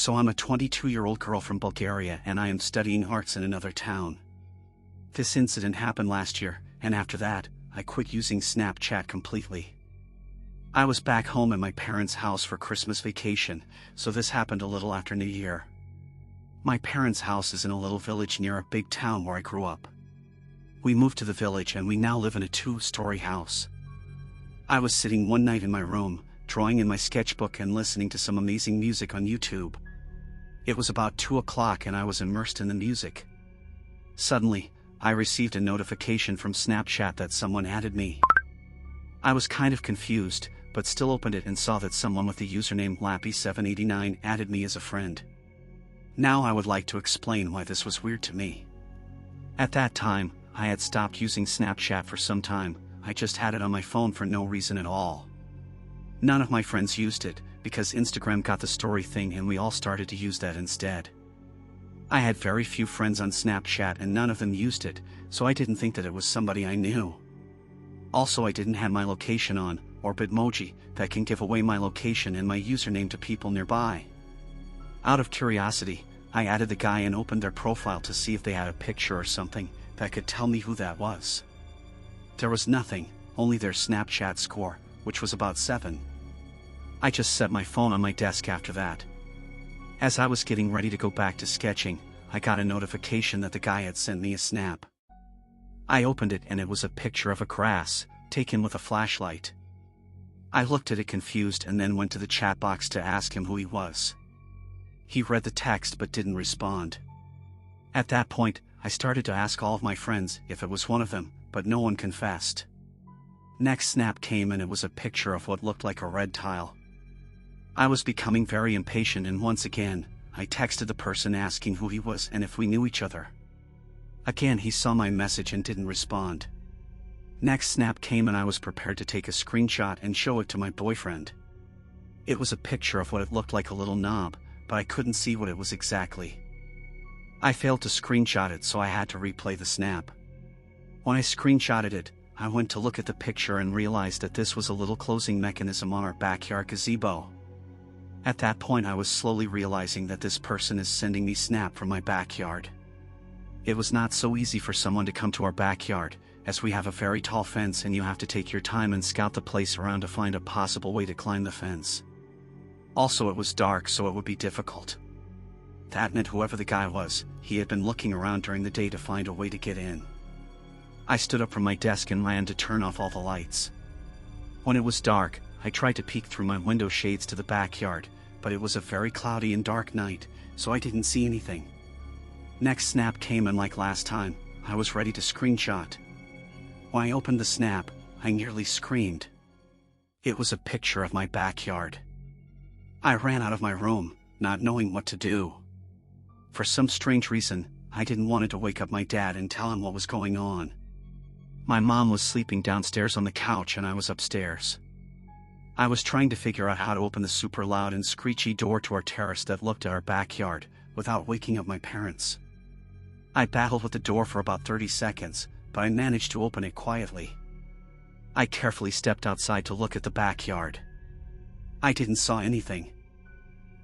So I'm a 22-year-old girl from Bulgaria and I am studying arts in another town. This incident happened last year, and after that, I quit using Snapchat completely. I was back home at my parents' house for Christmas vacation, so this happened a little after New Year. My parents' house is in a little village near a big town where I grew up. We moved to the village and we now live in a 2-story house. I was sitting one night in my room, drawing in my sketchbook and listening to some amazing music on YouTube. It was about 2 o'clock and I was immersed in the music. Suddenly, I received a notification from Snapchat that someone added me. I was kind of confused, but still opened it and saw that someone with the username Lappy789 added me as a friend. Now I would like to explain why this was weird to me. At that time, I had stopped using Snapchat for some time. I just had it on my phone for no reason at all. None of my friends used it, because Instagram got the story thing and we all started to use that instead. I had very few friends on Snapchat and none of them used it, so I didn't think that it was somebody I knew. Also, I didn't have my location on, or Bitmoji, that can give away my location and my username to people nearby. Out of curiosity, I added the guy and opened their profile to see if they had a picture or something that could tell me who that was. There was nothing, only their Snapchat score, which was about 7. I just set my phone on my desk after that. As I was getting ready to go back to sketching, I got a notification that the guy had sent me a snap. I opened it and it was a picture of a grass, taken with a flashlight. I looked at it confused and then went to the chat box to ask him who he was. He read the text but didn't respond. At that point, I started to ask all of my friends if it was one of them, but no one confessed. Next snap came and it was a picture of what looked like a red tile. I was becoming very impatient and once again, I texted the person asking who he was and if we knew each other. Again he saw my message and didn't respond. Next snap came and I was prepared to take a screenshot and show it to my boyfriend. It was a picture of what it looked like a little knob, but I couldn't see what it was exactly. I failed to screenshot it, so I had to replay the snap. When I screenshotted it, I went to look at the picture and realized that this was a little closing mechanism on our backyard gazebo. At that point I was slowly realizing that this person is sending me snap from my backyard. It was not so easy for someone to come to our backyard, as we have a very tall fence and you have to take your time and scout the place around to find a possible way to climb the fence. Also, it was dark, so it would be difficult. That meant whoever the guy was, he had been looking around during the day to find a way to get in. I stood up from my desk and ran to turn off all the lights. When it was dark, I tried to peek through my window shades to the backyard, but it was a very cloudy and dark night, so I didn't see anything. Next snap came and like last time, I was ready to screenshot. When I opened the snap, I nearly screamed. It was a picture of my backyard. I ran out of my room, not knowing what to do. For some strange reason, I didn't want to wake up my dad and tell him what was going on. My mom was sleeping downstairs on the couch and I was upstairs. I was trying to figure out how to open the super loud and screechy door to our terrace that looked at our backyard, without waking up my parents. I battled with the door for about 30 seconds, but I managed to open it quietly. I carefully stepped outside to look at the backyard. I didn't saw anything.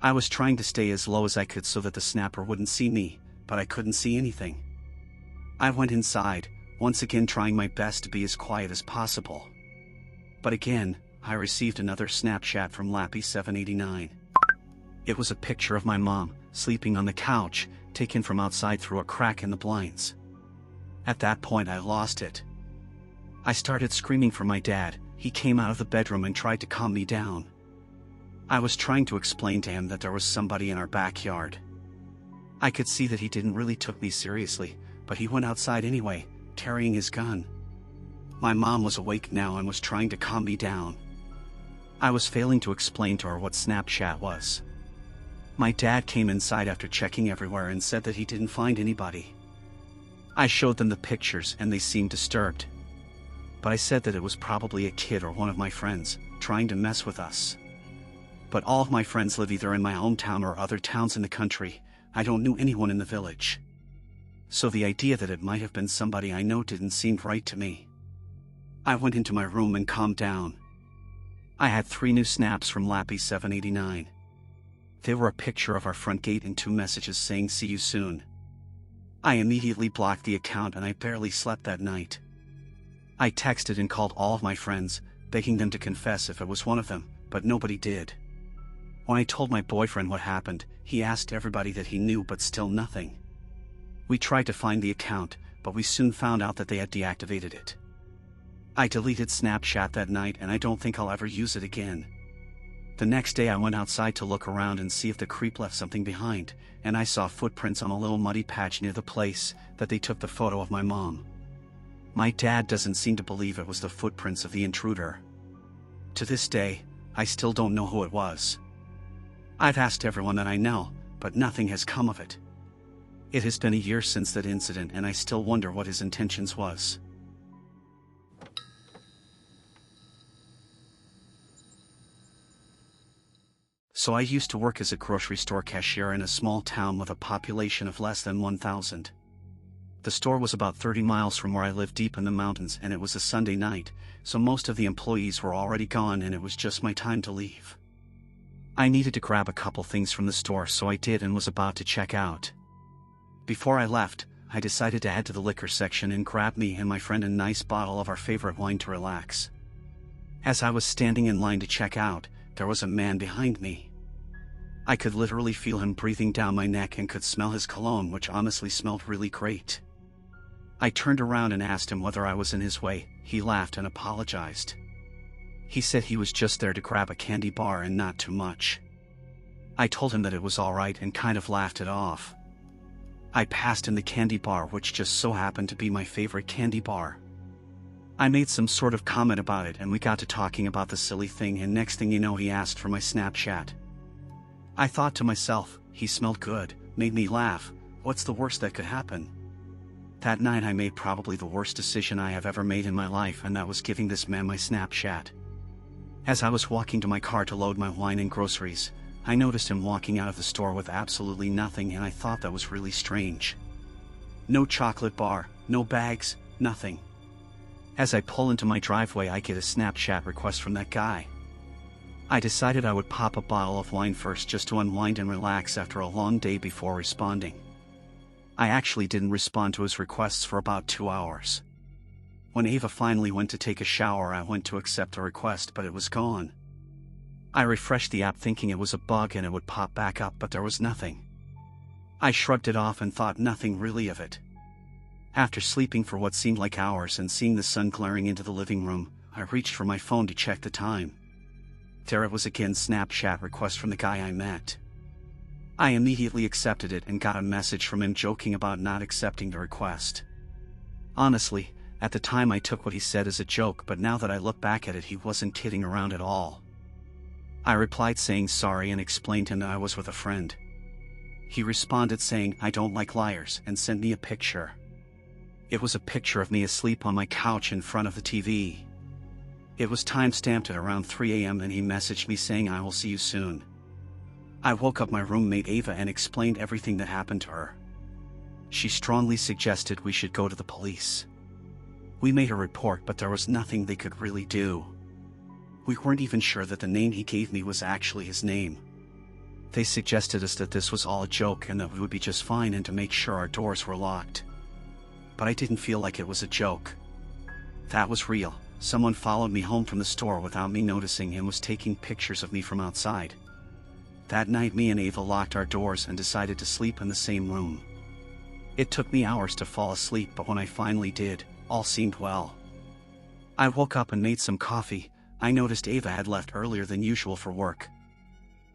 I was trying to stay as low as I could so that the snapper wouldn't see me, but I couldn't see anything. I went inside, once again trying my best to be as quiet as possible. But again, I received another Snapchat from Lappy789. It was a picture of my mom, sleeping on the couch, taken from outside through a crack in the blinds. At that point I lost it. I started screaming for my dad. He came out of the bedroom and tried to calm me down. I was trying to explain to him that there was somebody in our backyard. I could see that he didn't really take me seriously, but he went outside anyway, carrying his gun. My mom was awake now and was trying to calm me down. I was failing to explain to her what Snapchat was. My dad came inside after checking everywhere and said that he didn't find anybody. I showed them the pictures and they seemed disturbed. But I said that it was probably a kid or one of my friends, trying to mess with us. But all of my friends live either in my hometown or other towns in the country. I don't know anyone in the village. So the idea that it might have been somebody I know didn't seem right to me. I went into my room and calmed down. I had 3 new snaps from Lappy789. They were a picture of our front gate and 2 messages saying "see you soon." I immediately blocked the account and I barely slept that night. I texted and called all of my friends, begging them to confess if it was one of them, but nobody did. When I told my boyfriend what happened, he asked everybody that he knew, but still nothing. We tried to find the account, but we soon found out that they had deactivated it. I deleted Snapchat that night and I don't think I'll ever use it again. The next day I went outside to look around and see if the creep left something behind, and I saw footprints on a little muddy patch near the place that they took the photo of my mom. My dad doesn't seem to believe it was the footprints of the intruder. To this day, I still don't know who it was. I've asked everyone that I know, but nothing has come of it. It has been a year since that incident and I still wonder what his intentions was. So I used to work as a grocery store cashier in a small town with a population of less than 1,000. The store was about 30 miles from where I lived, deep in the mountains, and it was a Sunday night, so most of the employees were already gone and it was just my time to leave. I needed to grab a couple things from the store, so I did and was about to check out. Before I left, I decided to head to the liquor section and grab me and my friend a nice bottle of our favorite wine to relax. As I was standing in line to check out, there was a man behind me. I could literally feel him breathing down my neck and could smell his cologne, which honestly smelled really great. I turned around and asked him whether I was in his way. He laughed and apologized. He said he was just there to grab a candy bar and not too much. I told him that it was alright and kind of laughed it off. I passed him the candy bar, which just so happened to be my favorite candy bar. I made some sort of comment about it and we got to talking about the silly thing, and next thing you know he asked for my Snapchat. I thought to myself, he smelled good, made me laugh, what's the worst that could happen? That night I made probably the worst decision I have ever made in my life, and that was giving this man my Snapchat. As I was walking to my car to load my wine and groceries, I noticed him walking out of the store with absolutely nothing, and I thought that was really strange. No chocolate bar, no bags, nothing. As I pull into my driveway I get a Snapchat request from that guy. I decided I would pop a bottle of wine first just to unwind and relax after a long day before responding. I actually didn't respond to his requests for about 2 hours. When Ava finally went to take a shower, I went to accept the request, but it was gone. I refreshed the app thinking it was a bug and it would pop back up, but there was nothing. I shrugged it off and thought nothing really of it. After sleeping for what seemed like hours and seeing the sun glaring into the living room, I reached for my phone to check the time. There it was again, Snapchat request from the guy I met. I immediately accepted it and got a message from him joking about not accepting the request. Honestly, at the time I took what he said as a joke, but now that I look back at it, he wasn't kidding around at all. I replied saying sorry and explained to him that I was with a friend. He responded saying, "I don't like liars," and sent me a picture. It was a picture of me asleep on my couch in front of the TV. It was time-stamped at around 3 a.m. and he messaged me saying, "I will see you soon." I woke up my roommate Ava and explained everything that happened to her. She strongly suggested we should go to the police. We made a report, but there was nothing they could really do. We weren't even sure that the name he gave me was actually his name. They suggested us that this was all a joke and that we would be just fine and to make sure our doors were locked. But I didn't feel like it was a joke. That was real. Someone followed me home from the store without me noticing and was taking pictures of me from outside. That night me and Ava locked our doors and decided to sleep in the same room. It took me hours to fall asleep, but when I finally did, all seemed well. I woke up and made some coffee. I noticed Ava had left earlier than usual for work.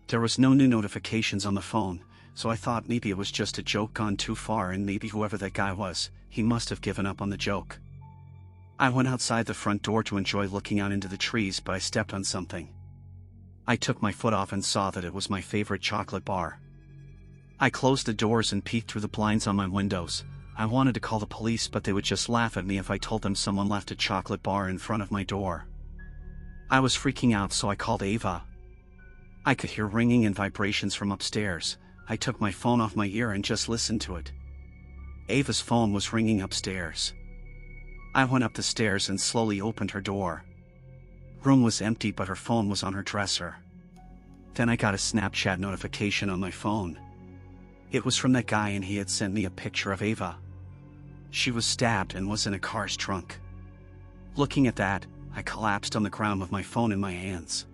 There was no new notifications on the phone, so I thought maybe it was just a joke gone too far, and maybe whoever that guy was, he must have given up on the joke. I went outside the front door to enjoy looking out into the trees, but I stepped on something. I took my foot off and saw that it was my favorite chocolate bar. I closed the doors and peeked through the blinds on my windows. I wanted to call the police, but they would just laugh at me if I told them someone left a chocolate bar in front of my door. I was freaking out, so I called Ava. I could hear ringing and vibrations from upstairs. I took my phone off my ear and just listened to it. Ava's phone was ringing upstairs. I went up the stairs and slowly opened her door. Room was empty, but her phone was on her dresser. Then I got a Snapchat notification on my phone. It was from that guy and he had sent me a picture of Ava. She was stabbed and was in a car's trunk. Looking at that, I collapsed on the ground with my phone in my hands.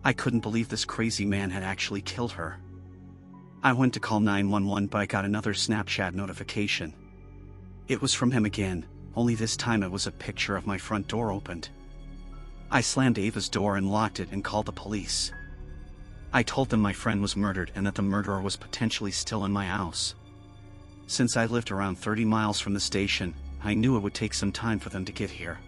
I couldn't believe this crazy man had actually killed her. I went to call 911 but I got another Snapchat notification. It was from him again, only this time it was a picture of my front door opened. I slammed Ava's door and locked it and called the police. I told them my friend was murdered and that the murderer was potentially still in my house. Since I lived around 30 miles from the station, I knew it would take some time for them to get here.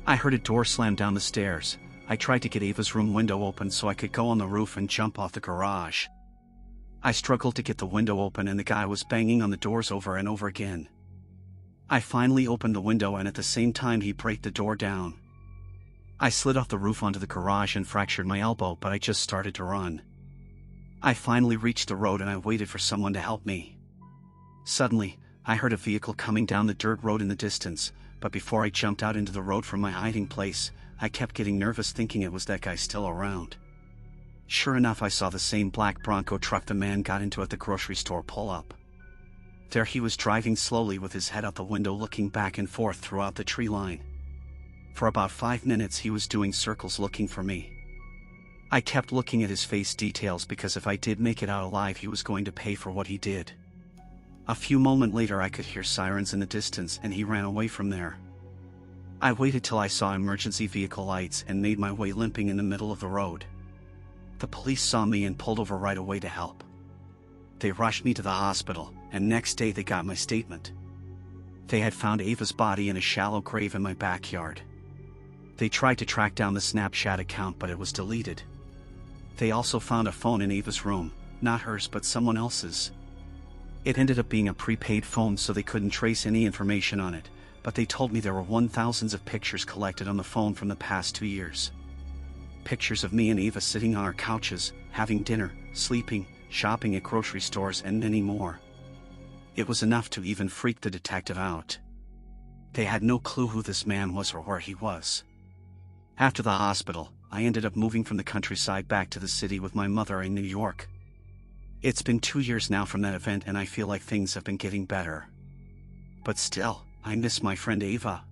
I heard a door slam down the stairs. I tried to get Ava's room window open so I could go on the roof and jump off the garage. I struggled to get the window open and the guy was banging on the doors over and over again. I finally opened the window and at the same time he broke the door down. I slid off the roof onto the garage and fractured my elbow, but I just started to run. I finally reached the road and I waited for someone to help me. Suddenly, I heard a vehicle coming down the dirt road in the distance, but before I jumped out into the road from my hiding place, I kept getting nervous thinking it was that guy still around. Sure enough, I saw the same black Bronco truck the man got into at the grocery store pull up. There he was driving slowly with his head out the window looking back and forth throughout the tree line. For about 5 minutes he was doing circles looking for me. I kept looking at his face details because if I did make it out alive he was going to pay for what he did. A few moments later I could hear sirens in the distance and he ran away from there. I waited till I saw emergency vehicle lights and made my way limping in the middle of the road. The police saw me and pulled over right away to help. They rushed me to the hospital, and next day they got my statement. They had found Ava's body in a shallow grave in my backyard. They tried to track down the Snapchat account but it was deleted. They also found a phone in Ava's room, not hers but someone else's. It ended up being a prepaid phone so they couldn't trace any information on it, but they told me there were thousands of pictures collected on the phone from the past 2 years. Pictures of me and Ava sitting on our couches, having dinner, sleeping, shopping at grocery stores and many more. It was enough to even freak the detective out. They had no clue who this man was or where he was. After the hospital, I ended up moving from the countryside back to the city with my mother in New York. It's been 2 years now from that event and I feel like things have been getting better. But still, I miss my friend Ava.